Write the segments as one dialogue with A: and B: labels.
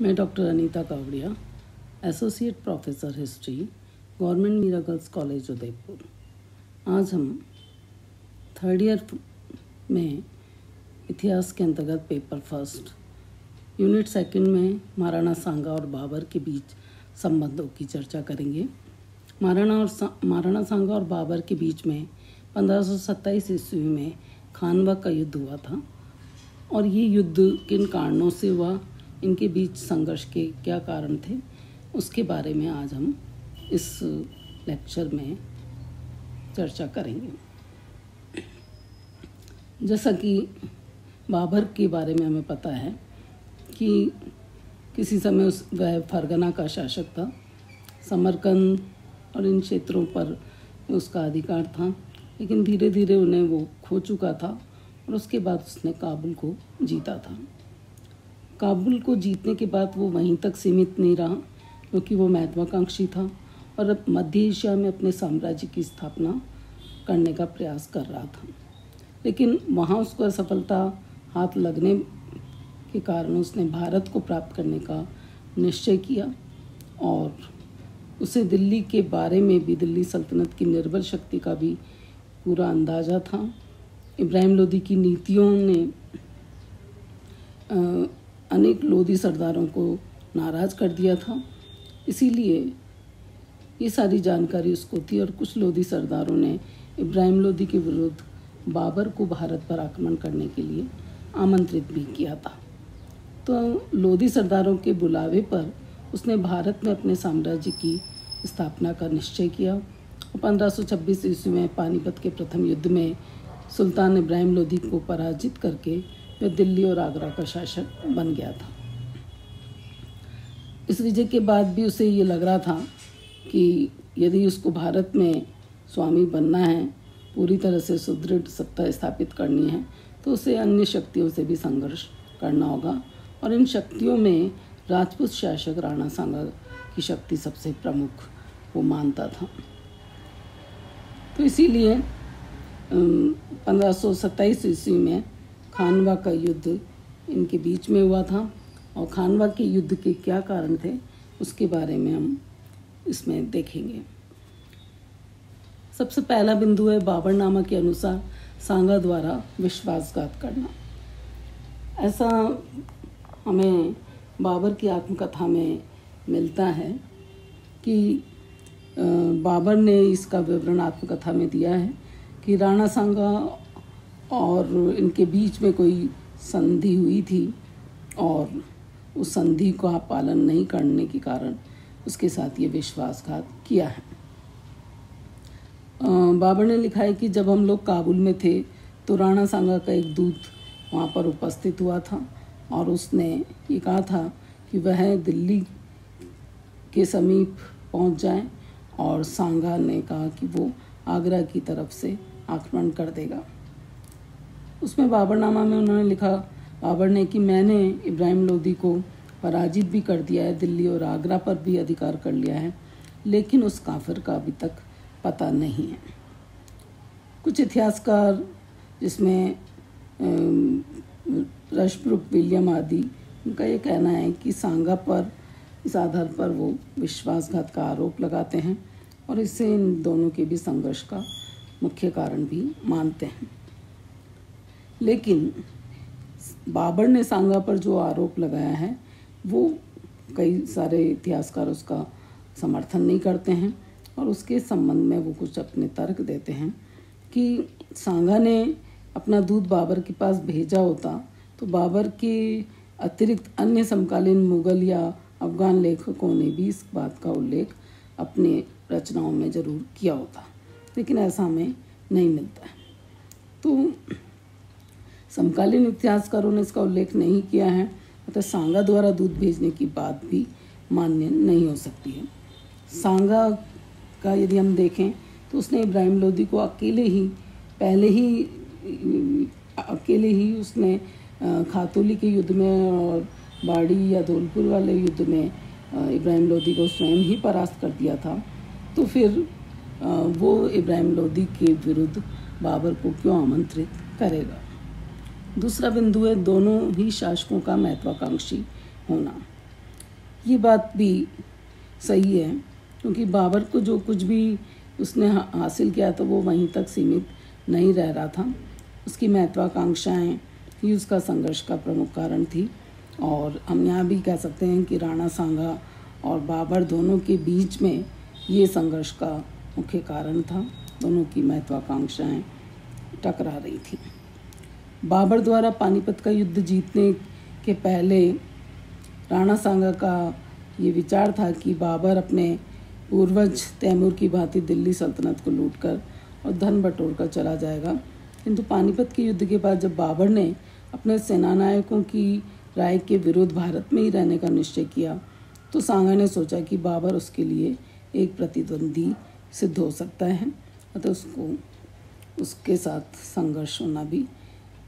A: मैं doctor Anita Kavadia, associate professor history, government Meera girls college Udaipur. आज हम थर्ड ईयर में इतिहास के अंतर्गत पेपर फर्स्ट यूनिट सेकंड में महाराणा सांगा और बाबर के बीच संबंधों की चर्चा करेंगे। महाराणा सांगा और बाबर के बीच में 1527 ईस्वी में खानवा का युद्ध हुआ था और ये युद्ध किन कारणों से हुआ, इनके बीच संघर्ष के क्या कारण थे, उसके बारे में आज हम इस लेक्चर में चर्चा करेंगे। जैसा कि बाबर के बारे में हमें पता है कि किसी समय वह फरगना का शासक था, समरकंद और इन क्षेत्रों पर उसका अधिकार था, लेकिन धीरे धीरे उन्हें वो खो चुका था और उसके बाद उसने काबुल को जीता था। काबुल को जीतने के बाद वो वहीं तक सीमित नहीं रहा, क्योंकि वो महत्वाकांक्षी था और अब मध्य एशिया में अपने साम्राज्य की स्थापना करने का प्रयास कर रहा था। लेकिन वहाँ उसको असफलता हाथ लगने के कारण उसने भारत को प्राप्त करने का निश्चय किया और उसे दिल्ली के बारे में भी, दिल्ली सल्तनत की निर्बल शक्ति का भी पूरा अंदाज़ा था। इब्राहिम लोदी की नीतियों ने अनेक लोदी सरदारों को नाराज़ कर दिया था, इसीलिए ये सारी जानकारी उसको थी और कुछ लोदी सरदारों ने इब्राहिम लोदी के विरुद्ध बाबर को भारत पर आक्रमण करने के लिए आमंत्रित भी किया था। तो लोदी सरदारों के बुलावे पर उसने भारत में अपने साम्राज्य की स्थापना का निश्चय किया और 1526 ईस्वी में पानीपत के प्रथम युद्ध में सुल्तान इब्राहिम लोदी को पराजित करके वह दिल्ली और आगरा का शासक बन गया था। इस विजय के बाद भी उसे ये लग रहा था कि यदि उसको भारत में स्वामी बनना है, पूरी तरह से सुदृढ़ सत्ता स्थापित करनी है, तो उसे अन्य शक्तियों से भी संघर्ष करना होगा और इन शक्तियों में राजपूत शासक राणा सांगा की शक्ति सबसे प्रमुख वो मानता था। तो इसीलिए 1527 ईस्वी में खानवा का युद्ध इनके बीच में हुआ था और खानवा के युद्ध के क्या कारण थे उसके बारे में हम इसमें देखेंगे। सबसे पहला बिंदु है बाबरनामा के अनुसार सांगा द्वारा विश्वासघात करना। ऐसा हमें बाबर की आत्मकथा में मिलता है कि बाबर ने इसका विवरण आत्मकथा में दिया है कि राणा सांगा और इनके बीच में कोई संधि हुई थी और उस संधि का पालन नहीं करने के कारण उसके साथ ये विश्वासघात किया है। बाबर ने लिखा है कि जब हम लोग काबुल में थे तो राणा सांगा का एक दूत वहाँ पर उपस्थित हुआ था और उसने ये कहा था कि वह दिल्ली के समीप पहुँच जाए और सांगा ने कहा कि वो आगरा की तरफ से आक्रमण कर देगा। उसमें बाबरनामा में उन्होंने लिखा बाबर ने कि मैंने इब्राहिम लोदी को पराजित भी कर दिया है, दिल्ली और आगरा पर भी अधिकार कर लिया है, लेकिन उस काफिर का अभी तक पता नहीं है। कुछ इतिहासकार जिसमें रशब्रुक, विलियम आदि, उनका ये कहना है कि सांगा पर इस आधार पर वो विश्वासघात का आरोप लगाते हैं और इससे इन दोनों के भी संघर्ष का मुख्य कारण भी मानते हैं। लेकिन बाबर ने सांगा पर जो आरोप लगाया है वो कई सारे इतिहासकार उसका समर्थन नहीं करते हैं और उसके संबंध में वो कुछ अपने तर्क देते हैं कि सांगा ने अपना दूत बाबर के पास भेजा होता तो बाबर के अतिरिक्त अन्य समकालीन मुगल या अफगान लेखकों ने भी इस बात का उल्लेख अपने रचनाओं में ज़रूर किया होता, लेकिन ऐसा हमें नहीं मिलता है। तो समकालीन इतिहासकारों ने इसका उल्लेख नहीं किया है, अतः सांगा द्वारा दूत भेजने की बात भी मान्य नहीं हो सकती है। सांगा का यदि हम देखें तो उसने इब्राहिम लोदी को अकेले ही उसने खातूली के युद्ध में और बाड़ी या धौलपुर वाले युद्ध में इब्राहिम लोदी को स्वयं ही परास्त कर दिया था, तो फिर वो इब्राहिम लोदी के विरुद्ध बाबर को क्यों आमंत्रित करेगा। दूसरा बिंदु है दोनों ही शासकों का महत्वाकांक्षी होना। ये बात भी सही है, क्योंकि बाबर को जो कुछ भी उसने हासिल किया तो वो वहीं तक सीमित नहीं रह रहा था। उसकी महत्वाकांक्षाएं ही उसका संघर्ष का प्रमुख कारण थी। और हम यहाँ भी कह सकते हैं कि राणा सांगा और बाबर दोनों के बीच में ये संघर्ष का मुख्य कारण था। दोनों की महत्वाकांक्षाएं टकरा रही थी। बाबर द्वारा पानीपत का युद्ध जीतने के पहले राणा सांगा का ये विचार था कि बाबर अपने पूर्वज तैमूर की भांति दिल्ली सल्तनत को लूटकर और धन बटोर कर चला जाएगा। किंतु पानीपत के युद्ध के बाद जब बाबर ने अपने सेनानायकों की राय के विरुद्ध भारत में ही रहने का निश्चय किया, तो सांगा ने सोचा कि बाबर उसके लिए एक प्रतिद्वंदी सिद्ध हो सकता है, अतः उसके साथ संघर्ष होना भी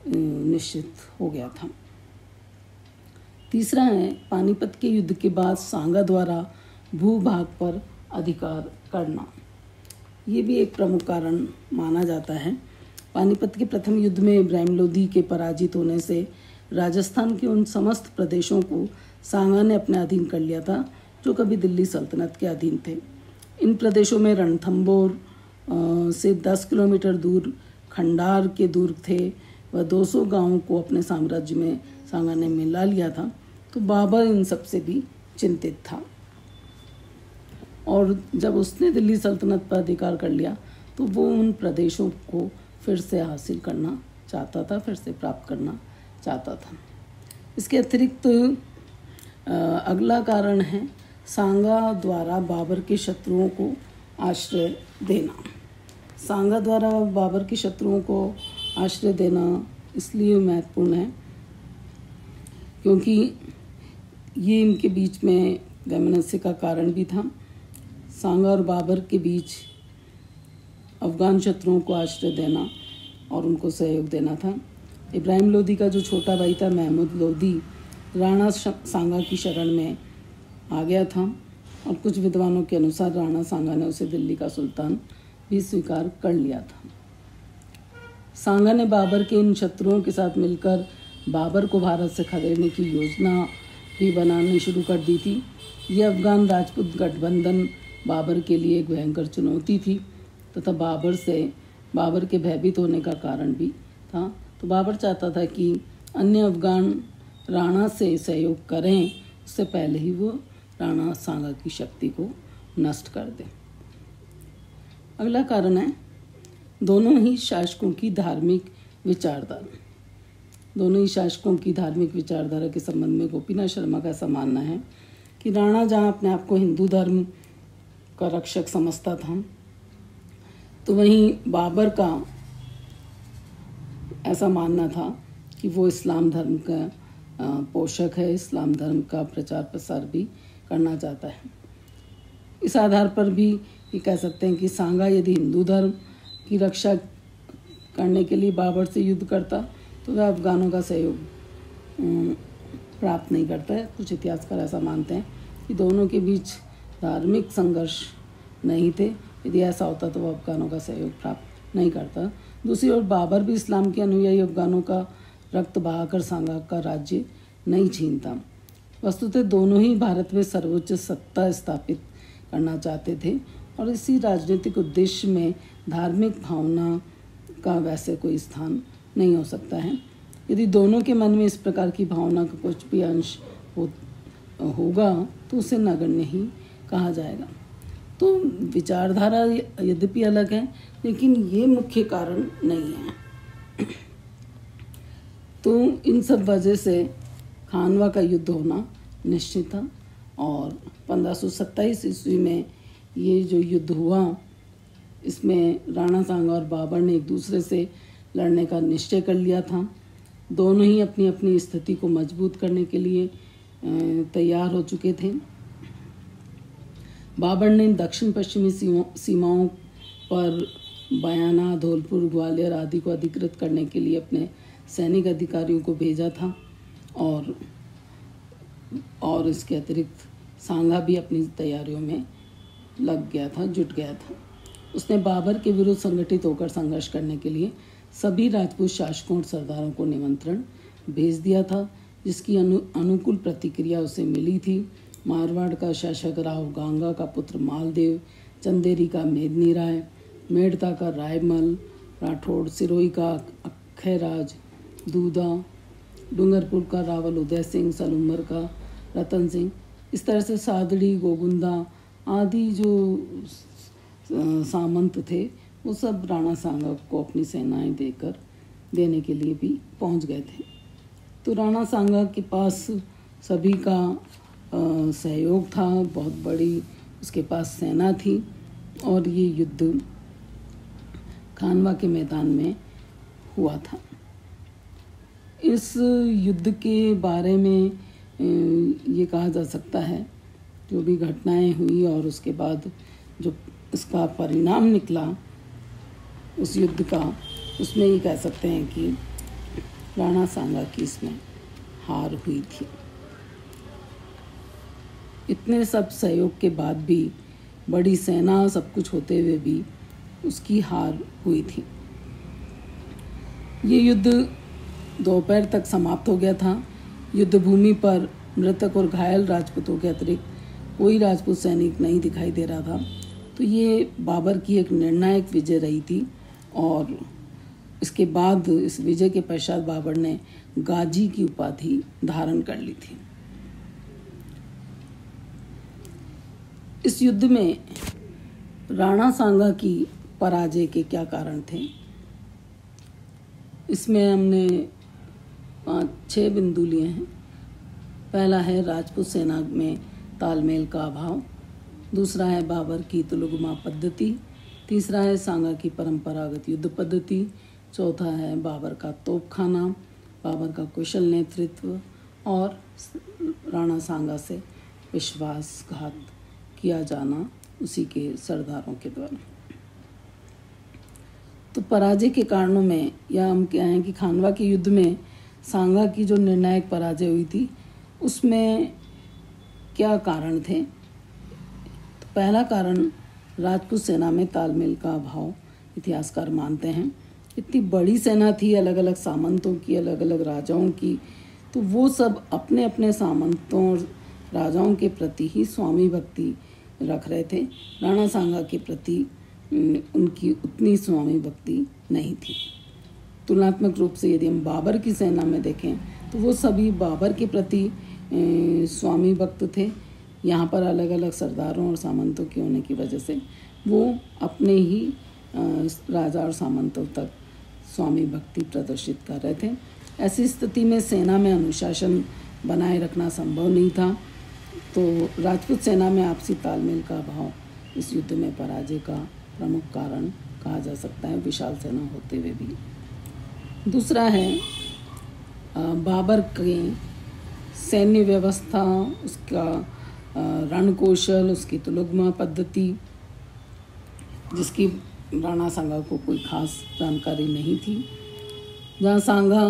A: निश्चित हो गया था। तीसरा है पानीपत के युद्ध के बाद सांगा द्वारा भूभाग पर अधिकार करना। ये भी एक प्रमुख कारण माना जाता है। पानीपत के प्रथम युद्ध में इब्राहिम लोदी के पराजित होने से राजस्थान के उन समस्त प्रदेशों को सांगा ने अपने अधीन कर लिया था जो कभी दिल्ली सल्तनत के अधीन थे। इन प्रदेशों में रणथंबोर से 10 किलोमीटर दूर खंडार के दुर्ग थे व 200 गांवों को अपने साम्राज्य में सांगा ने मिला लिया था। तो बाबर इन सब से भी चिंतित था और जब उसने दिल्ली सल्तनत पर अधिकार कर लिया तो वो उन प्रदेशों को फिर से हासिल करना चाहता था, फिर से प्राप्त करना चाहता था। इसके अतिरिक्त अगला कारण है सांगा द्वारा बाबर के शत्रुओं को आश्रय देना। सांगा द्वारा बाबर के शत्रुओं को आश्रय देना इसलिए महत्वपूर्ण है क्योंकि ये इनके बीच में वैमनस्य का कारण भी था। सांगा और बाबर के बीच अफगान शत्रुओं को आश्रय देना और उनको सहयोग देना था। इब्राहिम लोदी का जो छोटा भाई था महमूद लोदी राणा सांगा की शरण में आ गया था और कुछ विद्वानों के अनुसार राणा सांगा ने उसे दिल्ली का सुल्तान भी स्वीकार कर लिया था। सांगा ने बाबर के इन शत्रुओं के साथ मिलकर बाबर को भारत से खदेड़ने की योजना भी बनानी शुरू कर दी थी। यह अफगान राजपूत गठबंधन बाबर के लिए एक भयंकर चुनौती थी तथा बाबर के भयभीत होने का कारण भी था। तो बाबर चाहता था कि अन्य अफगान राणा से सहयोग करें, उससे पहले ही वो राणा सांगा की शक्ति को नष्ट कर दें। अगला कारण है दोनों ही शासकों की धार्मिक विचारधारा। दोनों ही शासकों की धार्मिक विचारधारा के संबंध में गोपीनाथ शर्मा का ऐसा मानना है कि राणा जहाँ अपने आप को हिंदू धर्म का रक्षक समझता था, तो वहीं बाबर का ऐसा मानना था कि वो इस्लाम धर्म का पोषक है, इस्लाम धर्म का प्रचार प्रसार भी करना चाहता है। इस आधार पर भी ये कह सकते हैं कि सांगा यदि हिंदू धर्म की रक्षा करने के लिए बाबर से युद्ध करता तो वह अफगानों का सहयोग प्राप्त नहीं करता है। कुछ इतिहासकार ऐसा मानते हैं कि दोनों के बीच धार्मिक संघर्ष नहीं थे। यदि ऐसा होता तो वह अफगानों का सहयोग प्राप्त नहीं करता। दूसरी ओर बाबर भी इस्लाम के अनुयायी अफगानों का रक्त बहाकर सांगा का राज्य नहीं छीनता। वस्तुतः दोनों ही भारत में सर्वोच्च सत्ता स्थापित करना चाहते थे और इसी राजनीतिक उद्देश्य में धार्मिक भावना का वैसे कोई स्थान नहीं हो सकता है। यदि दोनों के मन में इस प्रकार की भावना का कुछ भी अंश होगा तो उसे नगण्य ही कहा जाएगा। तो विचारधारा यद्यपि अलग है लेकिन ये मुख्य कारण नहीं है। तो इन सब वजह से खानवा का युद्ध होना निश्चित था और 1527 ईस्वी में ये जो युद्ध हुआ इसमें राणा सांगा और बाबर ने एक दूसरे से लड़ने का निश्चय कर लिया था। दोनों ही अपनी अपनी स्थिति को मजबूत करने के लिए तैयार हो चुके थे। बाबर ने दक्षिण पश्चिमी सीमाओं पर बयाना, धौलपुर, ग्वालियर आदि को अधिकृत करने के लिए अपने सैनिक अधिकारियों को भेजा था और इसके अतिरिक्त सांगा भी अपनी तैयारियों में लग गया था, जुट गया था। उसने बाबर के विरुद्ध संगठित होकर संघर्ष करने के लिए सभी राजपूत शासकों और सरदारों को निमंत्रण भेज दिया था, जिसकी अनुकूल प्रतिक्रिया उसे मिली थी मारवाड़ का शासक राव गांगा का पुत्र मालदेव, चंदेरी का मेदिनी राय, मेड़ता का रायमल राठौड़, सिरोही का अक्षयराज दूधा, डूंगरपुर का रावल उदय सिंह, सलूमर का रतन सिंह। इस तरह से सादड़ी, गोगुंदा आदि जो सामंत थे वो सब राणा सांगा को अपनी सेनाएं देने के लिए भी पहुंच गए थे। तो राणा सांगा के पास सभी का सहयोग था, बहुत बड़ी उसके पास सेना थी और ये युद्ध खानवा के मैदान में हुआ था। इस युद्ध के बारे में ये कहा जा सकता है, जो भी घटनाएं हुई और उसके बाद जो इसका परिणाम निकला उस युद्ध का, उसमें ये कह सकते हैं कि राणा सांगा की इसमें हार हुई थी। इतने सब सहयोग के बाद भी, बड़ी सेना सब कुछ होते हुए भी उसकी हार हुई थी। ये युद्ध दोपहर तक समाप्त हो गया था। युद्ध भूमि पर मृतक और घायल राजपूतों के अतिरिक्त कोई राजपूत सैनिक नहीं दिखाई दे रहा था। तो ये बाबर की एक निर्णायक विजय रही थी और इसके बाद, इस विजय के पश्चात बाबर ने गाजी की उपाधि धारण कर ली थी। इस युद्ध में राणा सांगा की पराजय के क्या कारण थे, इसमें हमने 5-6 बिंदु लिए हैं। पहला है राजपूत सेना में तालमेल का अभाव, दूसरा है बाबर की तुलुगमा पद्धति, तीसरा है सांगा की परंपरागत युद्ध पद्धति, चौथा है बाबर का तोपखाना, बाबर का कुशल नेतृत्व और राणा सांगा से विश्वासघात किया जाना उसी के सरदारों के द्वारा। तो पराजय के कारणों में, या हम क्या हैं कि खानवा के युद्ध में सांगा की जो निर्णायक पराजय हुई थी उसमें क्या कारण थे। तो पहला कारण राजपूत सेना में तालमेल का अभाव इतिहासकार मानते हैं। इतनी बड़ी सेना थी, अलग अलग सामंतों की, अलग अलग राजाओं की, तो वो सब अपने अपने सामंतों और राजाओं के प्रति ही स्वामी भक्ति रख रहे थे। राणा सांगा के प्रति उनकी उतनी स्वामी भक्ति नहीं थी। तुलनात्मक रूप से यदि हम बाबर की सेना में देखें तो वो सभी बाबर के प्रति स्वामी भक्त थे। यहाँ पर अलग अलग सरदारों और सामंतों के होने की वजह से वो अपने ही राजा और सामंतों तक स्वामी भक्ति प्रदर्शित कर रहे थे। ऐसी स्थिति में सेना में अनुशासन बनाए रखना संभव नहीं था। तो राजपूत सेना में आपसी तालमेल का अभाव इस युद्ध में पराजय का प्रमुख कारण कहा जा सकता है, विशाल सेना होते हुए भी। दूसरा है बाबर की सैन्य व्यवस्था, उसका रणकौशल, उसकी तुलुगमा पद्धति, जिसकी राणा सांगा को कोई खास जानकारी नहीं थी। जहाँ सांगा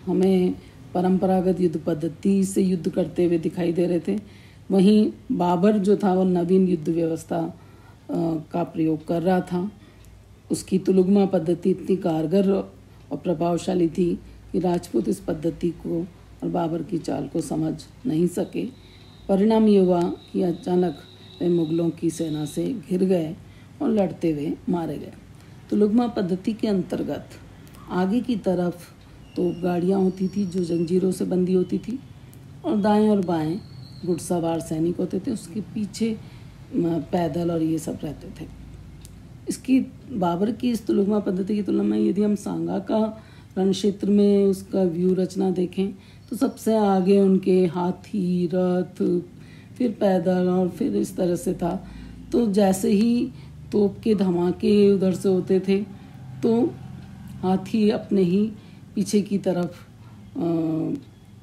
A: हमें परंपरागत युद्ध पद्धति से युद्ध करते हुए दिखाई दे रहे थे, वहीं बाबर जो था वो नवीन युद्ध व्यवस्था का प्रयोग कर रहा था। उसकी तुलुगमा पद्धति इतनी कारगर और प्रभावशाली थी कि राजपूत इस पद्धति को और बाबर की चाल को समझ नहीं सके। परिणाम ये हुआ कि अचानक वे मुगलों की सेना से घिर गए और लड़ते हुए मारे गए। तुलुगमा पद्धति के अंतर्गत आगे की तरफ तो गाड़ियाँ होती थी जो जंजीरों से बंधी होती थी और दाएं और बाएं घुड़सवार सैनिक होते थे, उसके पीछे पैदल और ये सब रहते थे। इसकी बाबर की इस तुलुगमा पद्धति की तुलना में यदि हम सांगा का रण क्षेत्र में उसका व्यू रचना देखें तो सबसे आगे उनके हाथी, रथ, फिर पैदल और फिर इस तरह से था। तो जैसे ही तोप के धमाके उधर से होते थे तो हाथी अपने ही पीछे की तरफ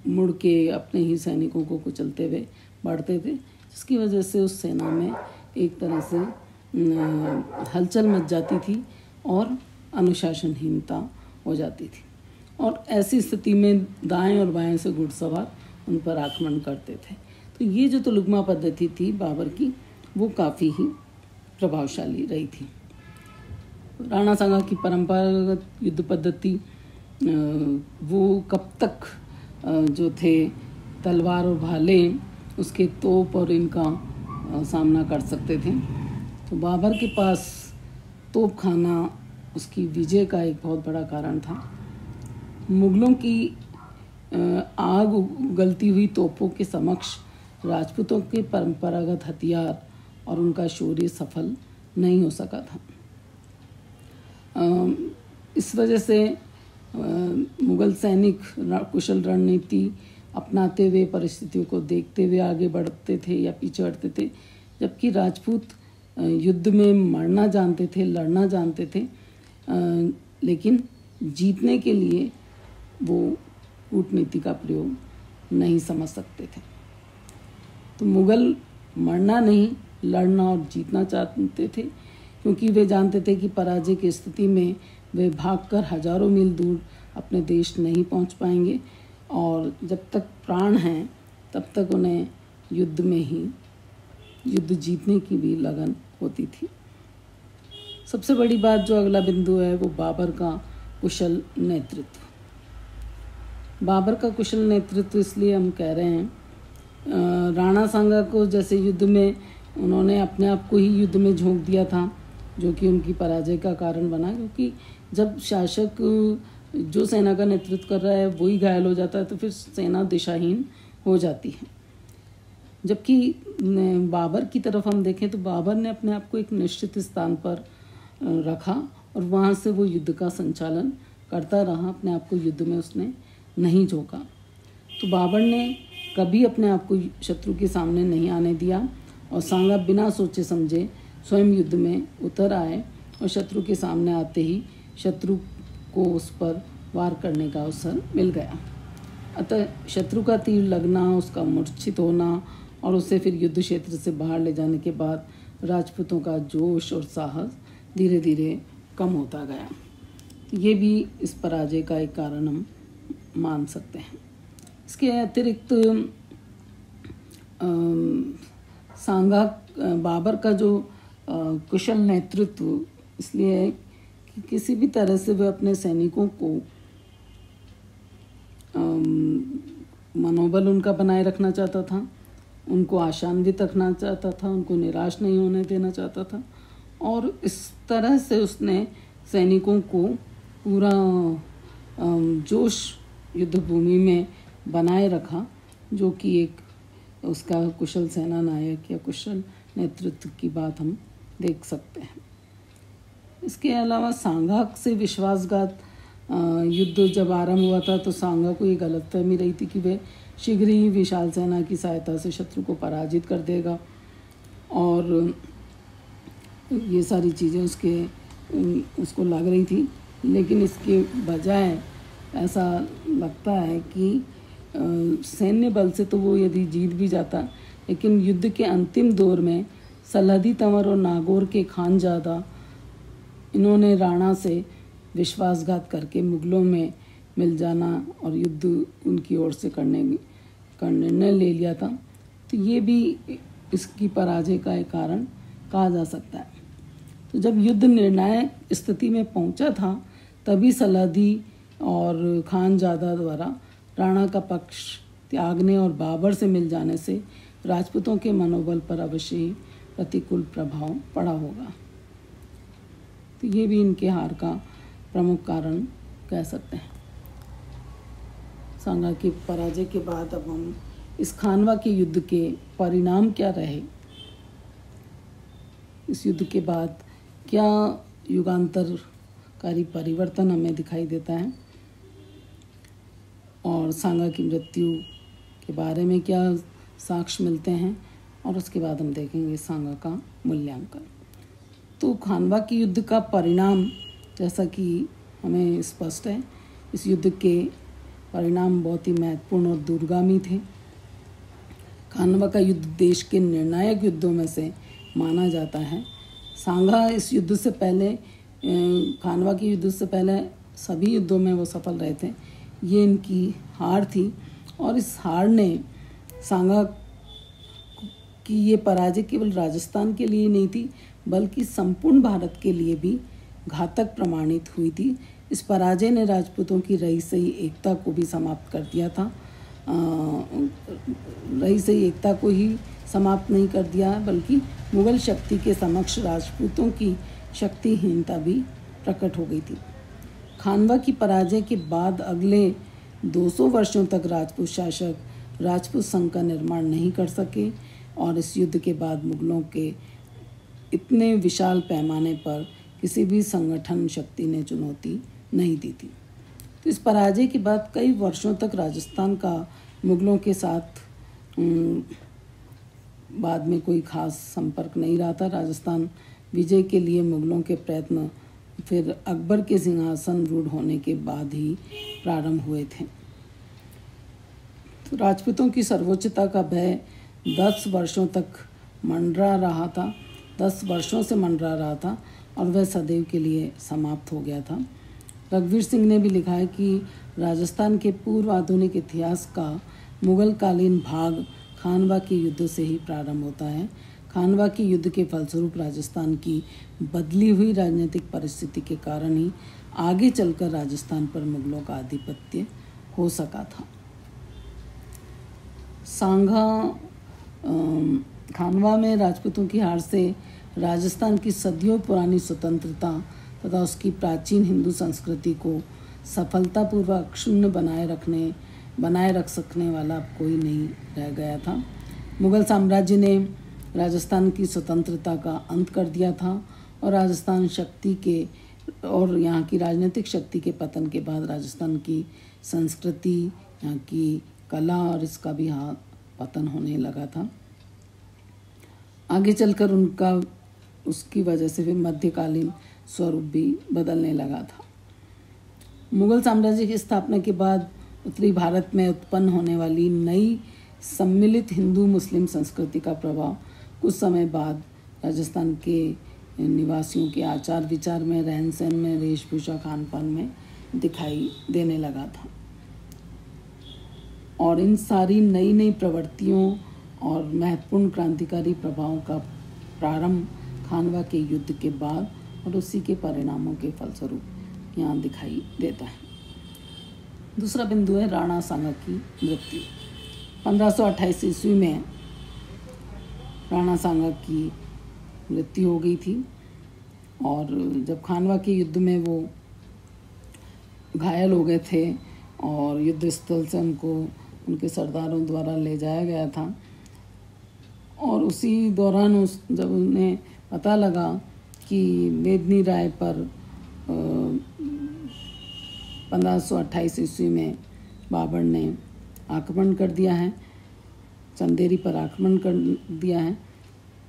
A: मुड़ के अपने ही सैनिकों को कुचलते हुए बढ़ते थे, जिसकी वजह से उस सेना में एक तरह से हलचल मच जाती थी और अनुशासनहीनता हो जाती थी। और ऐसी स्थिति में दाएं और बाएं से घुड़सवार उन पर आक्रमण करते थे। तो ये जो तुलुगमा पद्धति थी बाबर की, वो काफ़ी ही प्रभावशाली रही थी। राणा सांगा की परंपरागत युद्ध पद्धति वो कब तक जो थे तलवार और भाले उसके तोप और इनका सामना कर सकते थे। तो बाबर के पास तोप खाना उसकी विजय का एक बहुत बड़ा कारण था। मुगलों की आग उगलती हुई तोपों के समक्ष राजपूतों के परंपरागत हथियार और उनका शौर्य सफल नहीं हो सका था। इस वजह से मुगल सैनिक कुशल रणनीति अपनाते हुए परिस्थितियों को देखते हुए आगे बढ़ते थे या पीछे हटते थे, जबकि राजपूत युद्ध में मरना जानते थे, लड़ना जानते थे, लेकिन जीतने के लिए वो कूटनीति का प्रयोग नहीं समझ सकते थे। तो मुगल मरना नहीं, लड़ना और जीतना चाहते थे, क्योंकि वे जानते थे कि पराजय की स्थिति में वे भागकर हजारों मील दूर अपने देश नहीं पहुंच पाएंगे, और जब तक प्राण हैं तब तक उन्हें युद्ध में ही युद्ध जीतने की भी लगन होती थी। सबसे बड़ी बात जो अगला बिंदु है वो बाबर का कुशल नेतृत्व। बाबर का कुशल नेतृत्व इसलिए हम कह रहे हैं, राणा सांगा को जैसे युद्ध में उन्होंने अपने आप को ही युद्ध में झोंक दिया था, जो कि उनकी पराजय का कारण बना, क्योंकि जब शासक जो सेना का नेतृत्व कर रहा है वही घायल हो जाता है तो फिर सेना दिशाहीन हो जाती है। जबकि बाबर की तरफ हम देखें तो बाबर ने अपने आप को एक निश्चित स्थान पर रखा और वहाँ से वो युद्ध का संचालन करता रहा, अपने आप को युद्ध में उसने नहीं झोंका। तो बाबर ने कभी अपने आप को शत्रु के सामने नहीं आने दिया और सांगा बिना सोचे समझे स्वयं युद्ध में उतर आए और शत्रु के सामने आते ही शत्रु को उस पर वार करने का अवसर मिल गया। अतः शत्रु का तीर लगना, उसका मूर्छित होना और उसे फिर युद्ध क्षेत्र से बाहर ले जाने के बाद राजपूतों का जोश और साहस धीरे धीरे कम होता गया। तो ये भी इस पराजय का एक कारण हम मान सकते हैं। इसके अतिरिक्त सांगा बाबर का जो कुशल नेतृत्व इसलिए है कि किसी भी तरह से वह अपने सैनिकों को मनोबल उनका बनाए रखना चाहता था, उनको आशान्वित रखना चाहता था, उनको निराश नहीं होने देना चाहता था, और इस तरह से उसने सैनिकों को पूरा जोश युद्ध भूमि में बनाए रखा, जो कि एक उसका कुशल सेना नायक या कुशल नेतृत्व की बात हम देख सकते हैं। इसके अलावा सांगा से विश्वासघात युद्ध जब आरंभ हुआ था तो सांगा को ये गलतफहमी रही थी कि वह शीघ्र ही विशाल सेना की सहायता से शत्रु को पराजित कर देगा, और ये सारी चीज़ें उसको लग रही थी। लेकिन इसके बजाय ऐसा लगता है कि सैन्य बल से तो वो यदि जीत भी जाता, लेकिन युद्ध के अंतिम दौर में सलादी तंवर और नागौर के खानजादा इन्होंने राणा से विश्वासघात करके मुगलों में मिल जाना और युद्ध उनकी ओर से करने का निर्णय ले लिया था। तो ये भी इसकी पराजय का एक कारण कहा जा सकता है। तो जब युद्ध निर्णायक स्थिति में पहुंचा था तभी सलादी और खानजादा द्वारा राणा का पक्ष त्यागने और बाबर से मिल जाने से राजपूतों के मनोबल पर अवश्य ही प्रतिकूल प्रभाव पड़ा होगा। तो ये भी इनके हार का प्रमुख कारण कह सकते हैं। सांगा की पराजय के बाद अब हम इस खानवा के युद्ध के परिणाम क्या रहे, इस युद्ध के बाद क्या युगांतरकारी परिवर्तन हमें दिखाई देता है, और सांगा की मृत्यु के बारे में क्या साक्ष्य मिलते हैं, और उसके बाद हम देखेंगे सांगा का मूल्यांकन। तो खानवा की युद्ध का परिणाम जैसा कि हमें स्पष्ट है, इस युद्ध के परिणाम बहुत ही महत्वपूर्ण और दूरगामी थे। खानवा का युद्ध देश के निर्णायक युद्धों में से माना जाता है। सांगा इस युद्ध से पहले, खानवा के युद्ध से पहले सभी युद्धों में वो सफल रहे थे। ये इनकी हार थी, और इस हार ने सांगा की ये पराजय केवल राजस्थान के लिए नहीं थी बल्कि संपूर्ण भारत के लिए भी घातक प्रमाणित हुई थी। इस पराजय ने राजपूतों की रही सही एकता को भी समाप्त कर दिया था। रही सही एकता को ही समाप्त नहीं कर दिया, बल्कि मुगल शक्ति के समक्ष राजपूतों की शक्तिहीनता भी प्रकट हो गई थी। खानवा की पराजय के बाद अगले 200 वर्षों तक राजपूत शासक राजपूत संघ का निर्माण नहीं कर सके और इस युद्ध के बाद मुगलों के इतने विशाल पैमाने पर किसी भी संगठन शक्ति ने चुनौती नहीं दी थी। तो इस पराजय के बाद कई वर्षों तक राजस्थान का मुगलों के साथ बाद में कोई खास संपर्क नहीं रहा था। राजस्थान विजय के लिए मुगलों के प्रयत्न फिर अकबर के सिंहासन रूढ़ होने के बाद ही प्रारंभ हुए थे। तो राजपूतों की सर्वोच्चता का भय 10 वर्षों तक मंडरा रहा था, 10 वर्षों से मंडरा रहा था और वह सदैव के लिए समाप्त हो गया था। रघुवीर सिंह ने भी लिखा है कि राजस्थान के पूर्व आधुनिक इतिहास का मुगल कालीन भाग खानवा के युद्ध से ही प्रारंभ होता है। खानवा के युद्ध के फलस्वरूप राजस्थान की बदली हुई राजनीतिक परिस्थिति के कारण ही आगे चलकर राजस्थान पर मुगलों का आधिपत्य हो सका था। खानवा में राजपूतों की हार से राजस्थान की सदियों पुरानी स्वतंत्रता तथा उसकी प्राचीन हिंदू संस्कृति को सफलतापूर्वक क्षुण्ण बनाए रख सकने वाला कोई नहीं रह गया था। मुगल साम्राज्य ने राजस्थान की स्वतंत्रता का अंत कर दिया था और राजस्थान शक्ति के और यहाँ की राजनीतिक शक्ति के पतन के बाद राजस्थान की संस्कृति, यहाँ की कला और इसका भी पतन होने लगा था। आगे चलकर उसकी वजह से फिर मध्यकालीन स्वरूप भी बदलने लगा था। मुगल साम्राज्य की स्थापना के बाद उत्तरी भारत में उत्पन्न होने वाली नई सम्मिलित हिंदू मुस्लिम संस्कृति का प्रभाव कुछ समय बाद राजस्थान के निवासियों के आचार विचार में, रहन सहन में, वेशभूषा, खान पान में दिखाई देने लगा था। और इन सारी नई नई प्रवृत्तियों और महत्वपूर्ण क्रांतिकारी प्रभावों का प्रारंभ खानवा के युद्ध के बाद और उसी के परिणामों के फलस्वरूप यहाँ दिखाई देता है। दूसरा बिंदु है राणा सांगा की मृत्यु। 1528 ईस्वी में राणा सांगा की मृत्यु हो गई थी और जब खानवा के युद्ध में वो घायल हो गए थे और युद्ध स्थल से उनको उनके सरदारों द्वारा ले जाया गया था और उसी दौरान जब उन्हें पता लगा कि मेदिनी राय पर 1528 ईस्वी में बाबर ने आक्रमण कर दिया है, चंदेरी पर आक्रमण कर दिया है,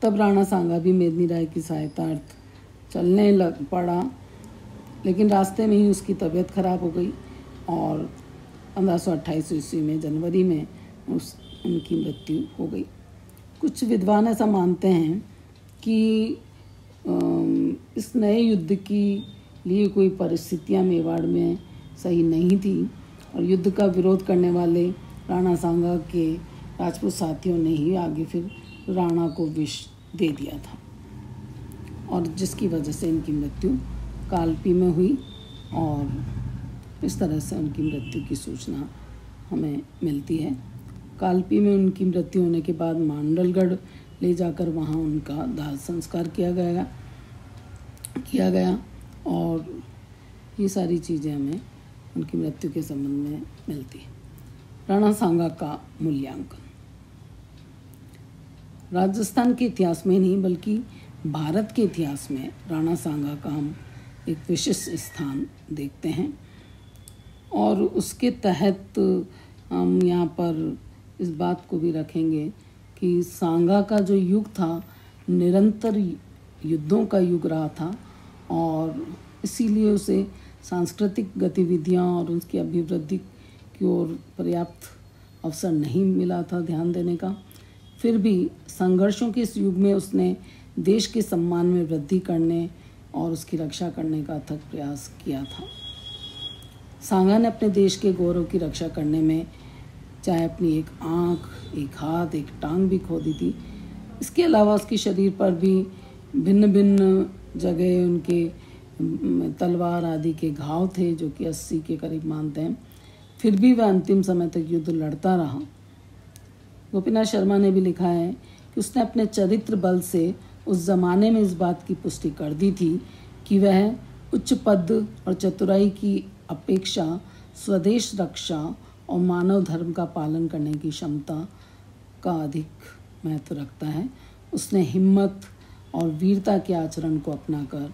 A: तब राणा सांगा भी मेदिनी राय की सहायतार्थ चलने लग पड़ा, लेकिन रास्ते में ही उसकी तबीयत खराब हो गई और 1528 ईस्वी में जनवरी में उनकी मृत्यु हो गई। कुछ विद्वान ऐसा मानते हैं कि इस नए युद्ध की लिए कोई परिस्थितियां मेवाड़ में सही नहीं थी और युद्ध का विरोध करने वाले राणा सांगा के राजपूत साथियों ने ही आगे फिर राणा को विष दे दिया था और जिसकी वजह से इनकी मृत्यु कालपी में हुई और इस तरह से उनकी मृत्यु की सूचना हमें मिलती है। कालपी में उनकी मृत्यु होने के बाद मांडलगढ़ ले जाकर वहाँ उनका दाह संस्कार किया गया और ये सारी चीज़ें हमें उनकी मृत्यु के संबंध में मिलती है। राणा सांगा का मूल्यांकन राजस्थान के इतिहास में नहीं बल्कि भारत के इतिहास में राणा सांगा का हम एक विशिष्ट स्थान देखते हैं और उसके तहत हम यहाँ पर इस बात को भी रखेंगे कि सांगा का जो युग था निरंतर युद्धों का युग रहा था और इसीलिए उसे सांस्कृतिक गतिविधियाँ और उसकी अभिवृद्धि की ओर पर्याप्त अवसर नहीं मिला था ध्यान देने का। फिर भी संघर्षों के इस युग में उसने देश के सम्मान में वृद्धि करने और उसकी रक्षा करने का अथक प्रयास किया था। सांगा ने अपने देश के गौरव की रक्षा करने में चाहे अपनी एक आँख, एक हाथ, एक टांग भी खो दी थी। इसके अलावा उसके शरीर पर भी भिन्न भिन्न जगह उनके तलवार आदि के घाव थे जो कि 80 के करीब मानते हैं। फिर भी वह अंतिम समय तक युद्ध लड़ता रहा। गोपीनाथ शर्मा ने भी लिखा है कि उसने अपने चरित्र बल से उस जमाने में इस बात की पुष्टि कर दी थी कि वह उच्च पद और चतुराई की अपेक्षा स्वदेश रक्षा और मानव धर्म का पालन करने की क्षमता का अधिक महत्व रखता है। उसने हिम्मत और वीरता के आचरण को अपनाकर